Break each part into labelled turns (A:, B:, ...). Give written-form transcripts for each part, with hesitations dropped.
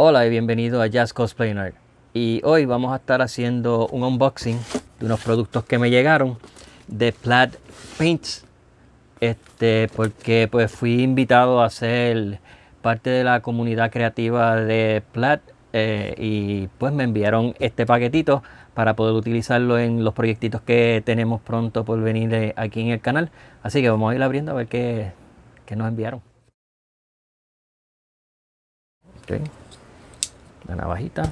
A: Hola y bienvenido a Jazz Cosplay Nerd. Y hoy vamos a estar haciendo un unboxing de unos productos que me llegaron de Plaid Paints. Porque pues fui invitado a ser parte de la comunidad creativa de Plaid y pues me enviaron este paquetito para poder utilizarlo en los proyectitos que tenemos pronto por venir aquí en el canal. Así que vamos a ir abriendo a ver qué nos enviaron. Okay. La navajita.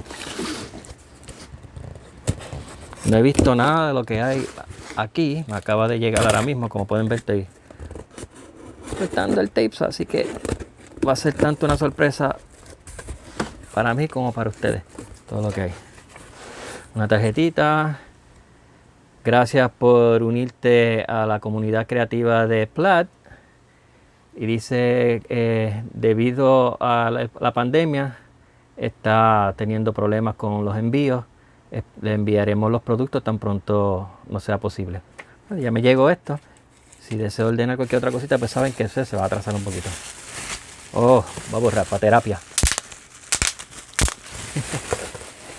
A: No he visto nada de lo que hay aquí. Me acaba de llegar ahora mismo. Como pueden ver, estoy cortando el tape. Así que va a ser tanto una sorpresa para mí como para ustedes. Todo lo que hay. Una tarjetita. Gracias por unirte a la comunidad creativa de Plaid. Y dice, debido a la pandemia, está teniendo problemas con los envíos. Le enviaremos los productos tan pronto no sea posible. Bueno, ya me llegó esto. Si deseo ordenar cualquier otra cosita, pues saben que se va a atrasar un poquito. Oh, va a borrar para terapia.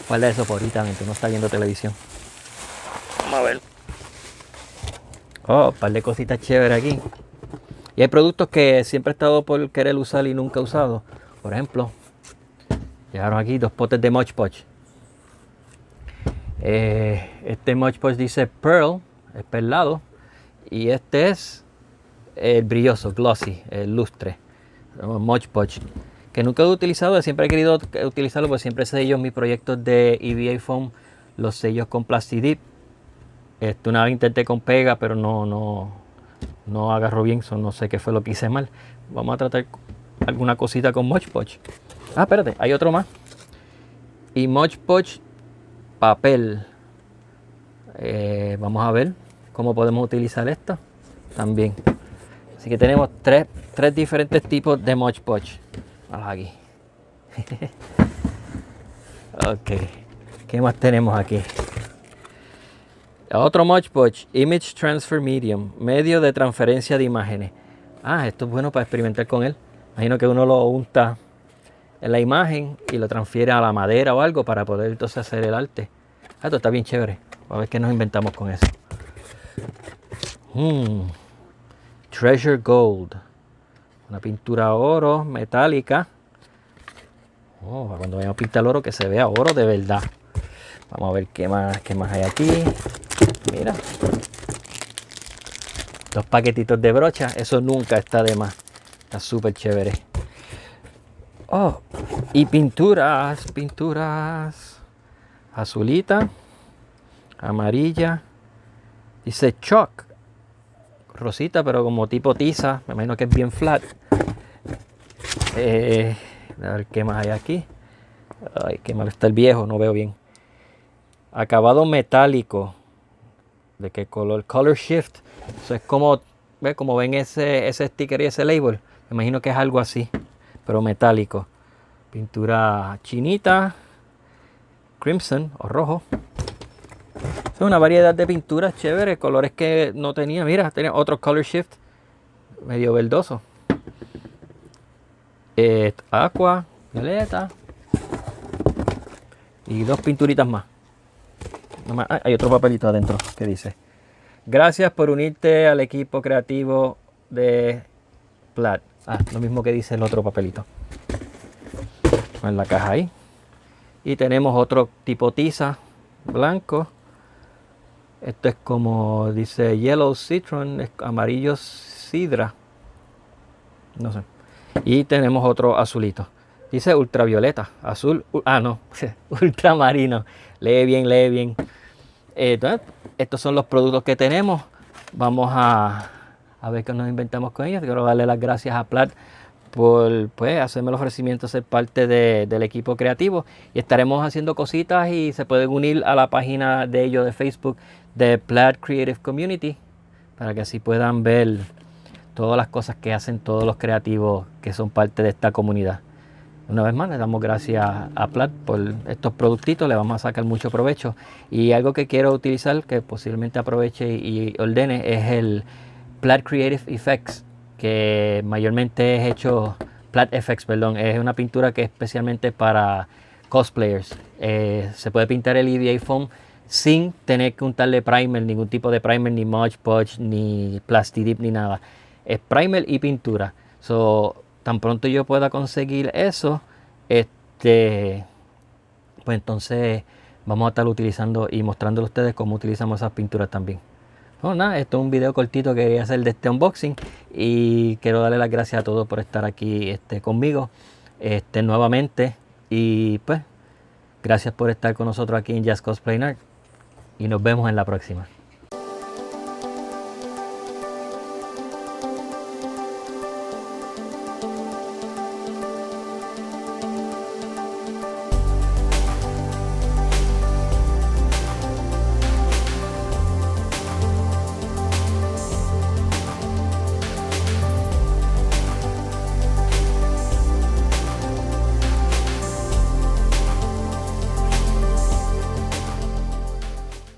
A: Guarda eso por ahorita, no está viendo televisión. Vamos a ver. Oh, un par de cositas chéveres aquí. Y hay productos que siempre he estado por querer usar y nunca he usado. Por ejemplo, llegaron aquí 2 potes de Mod Podge. Este Mod Podge dice Pearl, es perlado. Y este es el brilloso, glossy, el lustre, Mod Podge, que nunca he utilizado, siempre he querido utilizarlo, porque siempre sello en mis proyectos de EVA Foam, los sellos con Plastidip. Una vez intenté con pega, pero no agarró bien, no sé qué fue lo que hice mal. Vamos a tratar alguna cosita con Mod Podge. Ah, espérate, hay otro más. Y Mod Podge papel. Vamos a ver cómo podemos utilizar esto también. Así que tenemos tres diferentes tipos de Mod Podge. Vamos aquí. Ok. ¿Qué más tenemos aquí? Otro Mod Podge, Image Transfer Medium, medio de transferencia de imágenes. Ah, esto es bueno para experimentar con él. Imagino que uno lo unta en la imagen y lo transfiere a la madera o algo para poder entonces hacer el arte. Ah, esto está bien chévere. A ver qué nos inventamos con eso. Treasure Gold. Una pintura oro metálica. Oh, cuando vayamos a pintar oro, que se vea oro de verdad. Vamos a ver qué más hay aquí. Mira. 2 paquetitos de brocha. Eso nunca está de más. Está súper chévere. Oh, y pinturas. Azulita. Amarilla. Dice chalk. Rosita, pero como tipo tiza. Me imagino que es bien flat. A ver qué más hay aquí. Ay, qué mal está el viejo, no veo bien. Acabado metálico. ¿De qué color? Color Shift. Eso es como, ¿ve? Como ven ese sticker y ese label. Me imagino que es algo así, pero metálico. Pintura chinita, crimson o rojo. Es una variedad de pinturas chéveres, colores que no tenía. Mira, tenía otro Color Shift, medio verdoso. Aqua, violeta. Y 2 pinturitas más. Hay otro papelito adentro que dice: gracias por unirte al equipo creativo de Plaid. Lo mismo que dice el otro papelito. En la caja ahí. Y tenemos otro tipo tiza, blanco. Esto es como dice Yellow Citron, es amarillo sidra. No sé. Y tenemos otro azulito. Dice ultravioleta, azul. No, ultramarino. Lee bien. Entonces, estos son los productos que tenemos. Vamos a ver qué nos inventamos con ellos. Quiero darle las gracias a Plaid por hacerme el ofrecimiento de ser parte del equipo creativo. Y estaremos haciendo cositas y se pueden unir a la página de ellos de Facebook de Plaid Creative Community para que así puedan ver todas las cosas que hacen todos los creativos que son parte de esta comunidad. Una vez más, le damos gracias a Plaid por estos productitos, le vamos a sacar mucho provecho. Y algo que quiero utilizar, que posiblemente aproveche y ordene, es el Plaid Creative Effects, que mayormente es hecho Plat FX, perdón. Es una pintura que es especialmente para cosplayers. Se puede pintar el EVA foam sin tener que untarle primer, ningún tipo de primer, ni Mod Podge, ni Plastidip, ni nada. Es primer y pintura. So, tan pronto yo pueda conseguir eso, pues entonces vamos a estar utilizando y mostrándole a ustedes cómo utilizamos esas pinturas también. No, nada, esto es un video cortito que quería hacer de este unboxing y quiero darle las gracias a todos por estar aquí conmigo nuevamente, y pues gracias por estar con nosotros aquí en Just Cosplay Art y nos vemos en la próxima.